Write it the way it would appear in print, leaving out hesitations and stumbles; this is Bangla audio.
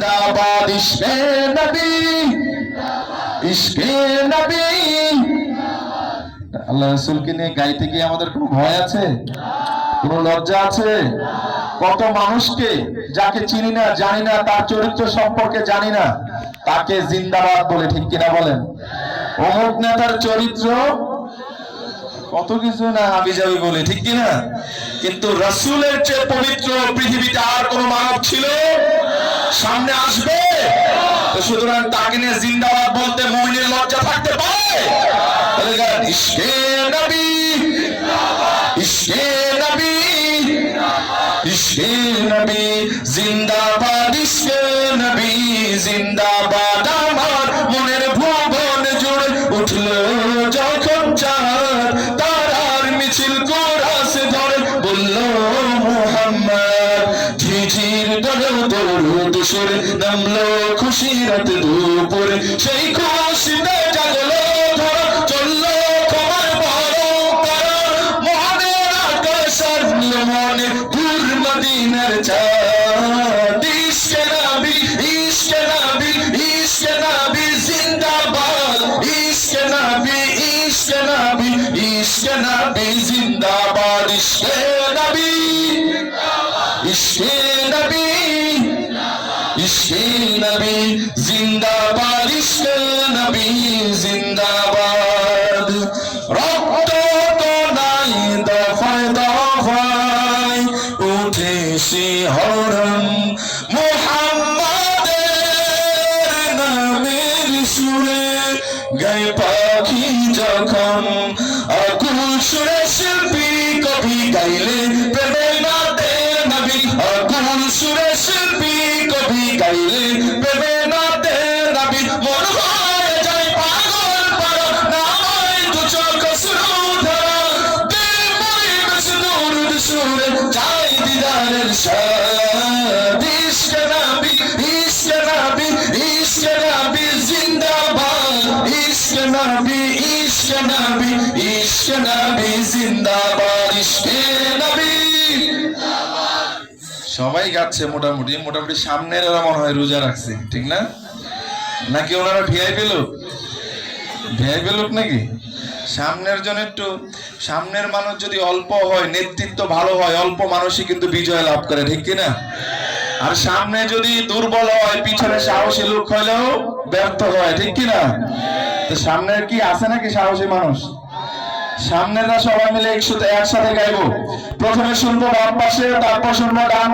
জিন্দাবাদ ইশকে নবী, ইশকে নবী। আল্লাহ রাসূলকে নিয়ে গাইতে গিয়ে আমাদের কোনো ভয় আছে, কোনো লজ্জা আছে? কত মানুষকে যাকে চিনি না, জানি না, তার চরিত্র সম্পর্কে জানি না, তাকে জিন্দাবাদ বলে, ঠিক কিনা বলেন? অমুক নেতার চরিত্র কত কিছু না হাবিজাবি বলে, ঠিক কিনা? কিন্তু রাসূলের চেয়ে পবিত্র পৃথিবীতে আর কোন মানব ছিল? সামনে আসবে? তো সুতরাং তাকে নিয়ে জিন্দাবাদ বলতে মুমিনের লজ্জা থাকতে পারে? ইশকে নবী, ইশকে নবী, ইশকে নবী জিন্দাবাদ, ইশকে নবী জিন্দাবাদ। আমার মনের ভুবন জুড়ে উঠল যখন চাঁদ, তারার মিছিল কোরাস ধরে বলল মুহাম্মদ। ঝিঝির দলেও দরুদ সুরে নামলো খুশিরাত দুপুর, সেই খুশিতে জাগলো ধরা, চললো খবর পরম্পরা। মহানের আকাশ আনলো মনে দূর মদিনার চাঁদ। ইশকে নবী, ইশকে নবী, ইশকে নবী জিন্দাবাদ, ইশকে নবী, ইশকে নবী, ইশকে নবী জিন্দাবাদ। ইশকে নবী, ইশকে নবী, ইশকে নবী জিন্দাবাদ, ইশকে নবী জিন্দাবাদ। রক্ত তো নাই দফায় দফায় উঠে শিহরণ, মুহাম্মাদের নামের সুরে গায়ে পাখি যখন। আকুল সুরে শিল্পী কবি গাইলে প্রেমে নাতে নবী, আকুল সুরে শিল্পী কবি গাইলে প্রেমে নাতে নবী। মন হয়ে যায় পাগল পারা, নামায় দু চোখ শ্রুধারা, দিল মরিবে সুদূর সুরে চাই দিদারের স্বাদ। ইশকে নবী, ইশকে নবী, ইশকে নবী জিন্দাবাদ, ইশকে নবী, ইশকে নবী, ইশকে নবী জিন্দাবাদ। ইশকে নবী সবাই গাচ্ছে মোটামুটি, মোটামুটি সামনের ওরা মনে হয় রোজা রাখছে, ঠিক না? নাকি ওনারা ভিআইপি লোক? ভিআইপি লোক নাকি? সামনের জন একটু, সামনের মানুষ যদি অল্প হয়, নেতৃত্ব ভালো হয়, অল্প মানুষই কিন্তু বিজয় লাভ করে, ঠিক কিনা? আর সামনে যদি দুর্বল হয়, পিছনে সাহসী লোক হইলেও ব্যর্থ হয়, ঠিক কিনা? তো সামনের কি আছে নাকি সাহসী মানুষ? সামনেরা সবাই মিলে একসাথে গাইবো। প্রথমে শুনবো বাম পাশে, তারপর শুনবো ডান পাশে।